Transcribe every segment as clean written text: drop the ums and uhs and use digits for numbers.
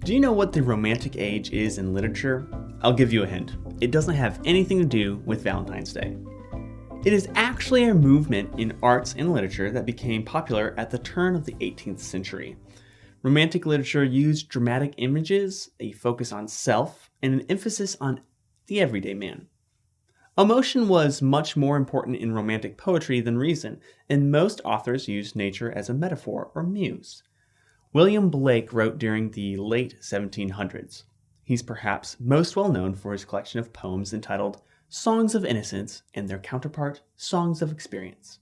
Do you know what the Romantic Age is in literature? I'll give you a hint. It doesn't have anything to do with Valentine's Day. It is actually a movement in arts and literature that became popular at the turn of the 18th century. Romantic literature used dramatic images, a focus on self, and an emphasis on the everyday man. Emotion was much more important in Romantic poetry than reason, and most authors used nature as a metaphor or muse. William Blake wrote during the late 1700s. He's perhaps most well known for his collection of poems entitled Songs of Innocence and their counterpart, Songs of Experience,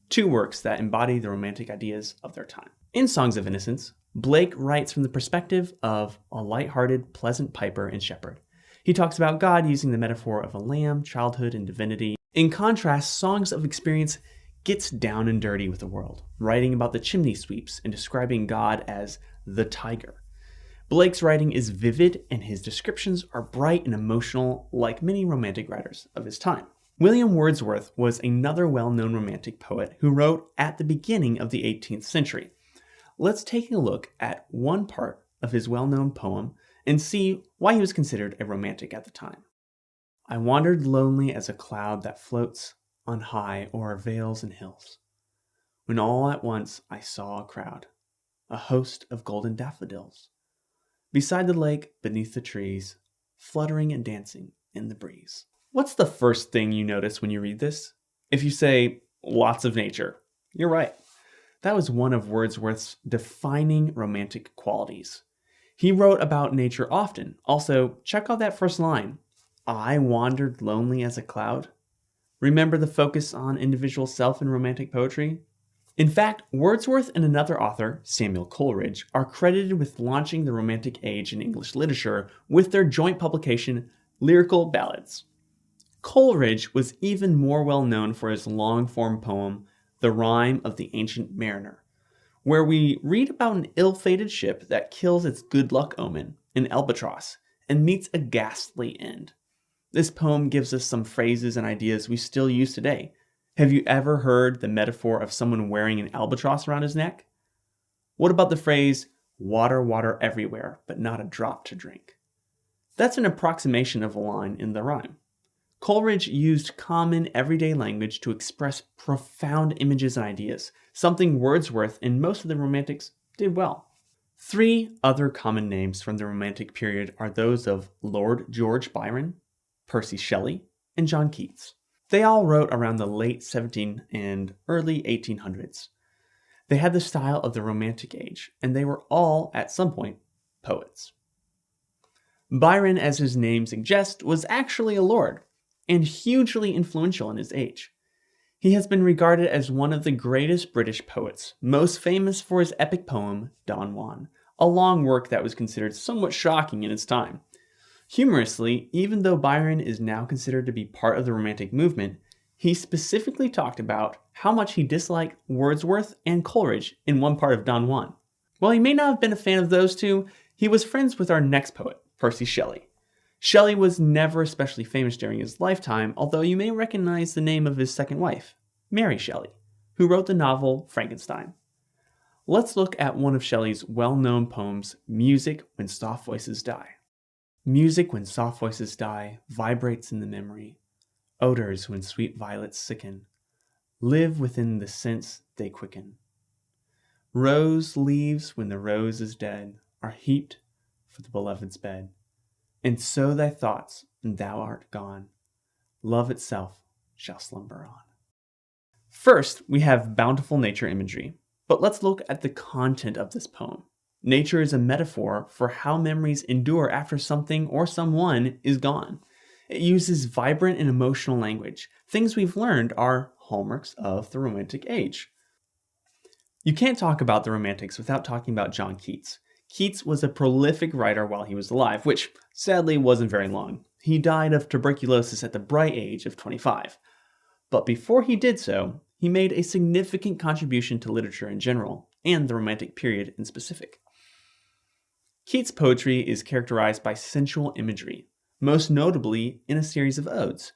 two works that embody the romantic ideas of their time. In Songs of Innocence, Blake writes from the perspective of a light-hearted, pleasant piper and shepherd. He talks about God using the metaphor of a lamb, childhood, and divinity. In contrast, Songs of Experience gets down and dirty with the world, writing about the chimney sweeps and describing God as the tiger. Blake's writing is vivid and his descriptions are bright and emotional like many romantic writers of his time. William Wordsworth was another well-known romantic poet who wrote at the beginning of the 18th century. Let's take a look at one part of his well-known poem and see why he was considered a romantic at the time. I wandered lonely as a cloud that floats on high o'er vales and hills, when all at once I saw a crowd, a host of golden daffodils, beside the lake, beneath the trees, fluttering and dancing in the breeze. What's the first thing you notice when you read this? If you say, lots of nature, you're right. That was one of Wordsworth's defining romantic qualities. He wrote about nature often. Also, check out that first line. I wandered lonely as a cloud. Remember the focus on individual self in romantic poetry? In fact, Wordsworth and another author, Samuel Coleridge, are credited with launching the Romantic Age in English literature with their joint publication, Lyrical Ballads. Coleridge was even more well known for his long-form poem, The Rime of the Ancient Mariner, where we read about an ill-fated ship that kills its good luck omen, an albatross, and meets a ghastly end. This poem gives us some phrases and ideas we still use today. Have you ever heard the metaphor of someone wearing an albatross around his neck? What about the phrase, water, water everywhere, but not a drop to drink? That's an approximation of a line in the rhyme. Coleridge used common everyday language to express profound images and ideas, something Wordsworth and most of the Romantics did well. Three other common names from the Romantic period are those of Lord George Byron, Percy Shelley, and John Keats. They all wrote around the late 1700s and early 1800s. They had the style of the Romantic Age, and they were all, at some point, poets. Byron, as his name suggests, was actually a lord, and hugely influential in his age. He has been regarded as one of the greatest British poets, most famous for his epic poem, Don Juan, a long work that was considered somewhat shocking in its time. Humorously, even though Byron is now considered to be part of the Romantic movement, he specifically talked about how much he disliked Wordsworth and Coleridge in one part of Don Juan. While he may not have been a fan of those two, he was friends with our next poet, Percy Shelley. Shelley was never especially famous during his lifetime, although you may recognize the name of his second wife, Mary Shelley, who wrote the novel Frankenstein. Let's look at one of Shelley's well-known poems, Music When Soft Voices Die. Music when soft voices die vibrates in the memory. Odors when sweet violets sicken live within the sense they quicken. Rose leaves when the rose is dead are heaped for the beloved's bed. And so thy thoughts, when thou art gone, love itself shall slumber on. First, we have bountiful nature imagery, but let's look at the content of this poem. Nature is a metaphor for how memories endure after something or someone is gone. It uses vibrant and emotional language. Things we've learned are hallmarks of the Romantic Age. You can't talk about the Romantics without talking about John Keats. Keats was a prolific writer while he was alive, which sadly wasn't very long. He died of tuberculosis at the bright age of 25. But before he did so, he made a significant contribution to literature in general, and the Romantic period in specific. Keats' poetry is characterized by sensual imagery, most notably in a series of odes.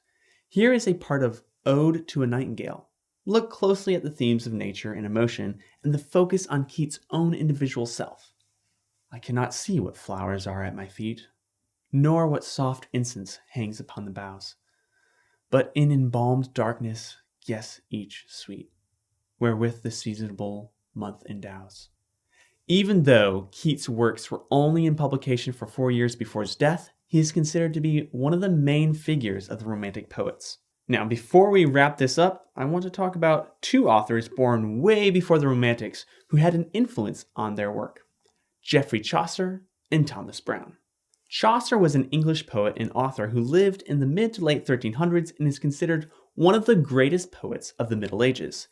Here is a part of Ode to a Nightingale. Look closely at the themes of nature and emotion and the focus on Keats' own individual self. I cannot see what flowers are at my feet, nor what soft incense hangs upon the boughs, but in embalmed darkness guess each sweet, wherewith the seasonable month endows. Even though Keats' works were only in publication for 4 years before his death, he is considered to be one of the main figures of the Romantic poets. Now, before we wrap this up, I want to talk about 2 authors born way before the Romantics who had an influence on their work: Geoffrey Chaucer and Thomas Browne. Chaucer was an English poet and author who lived in the mid to late 1300s and is considered one of the greatest poets of the Middle Ages.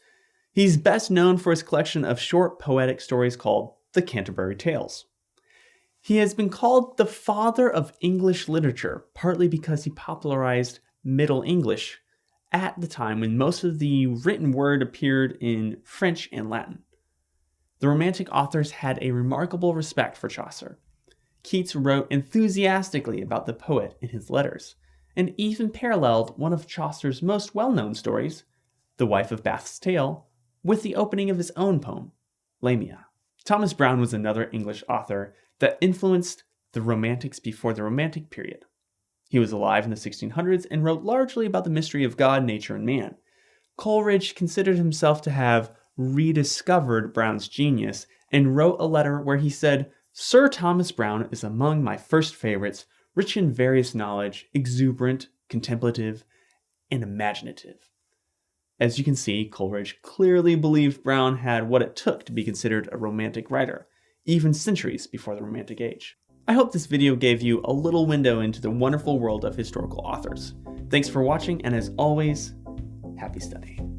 He's best known for his collection of short poetic stories called the Canterbury Tales. He has been called the father of English literature, partly because he popularized Middle English at the time when most of the written word appeared in French and Latin. The Romantic authors had a remarkable respect for Chaucer. Keats wrote enthusiastically about the poet in his letters, and even paralleled one of Chaucer's most well-known stories, The Wife of Bath's Tale, with the opening of his own poem, Lamia. Thomas Browne was another English author that influenced the Romantics before the Romantic period. He was alive in the 1600s and wrote largely about the mystery of God, nature, and man. Coleridge considered himself to have rediscovered Browne's genius and wrote a letter where he said, "Sir Thomas Browne is among my first favorites, rich in various knowledge, exuberant, contemplative, and imaginative." As you can see, Coleridge clearly believed Browne had what it took to be considered a Romantic writer, even centuries before the Romantic age. I hope this video gave you a little window into the wonderful world of historical authors. Thanks for watching, and as always, happy studying.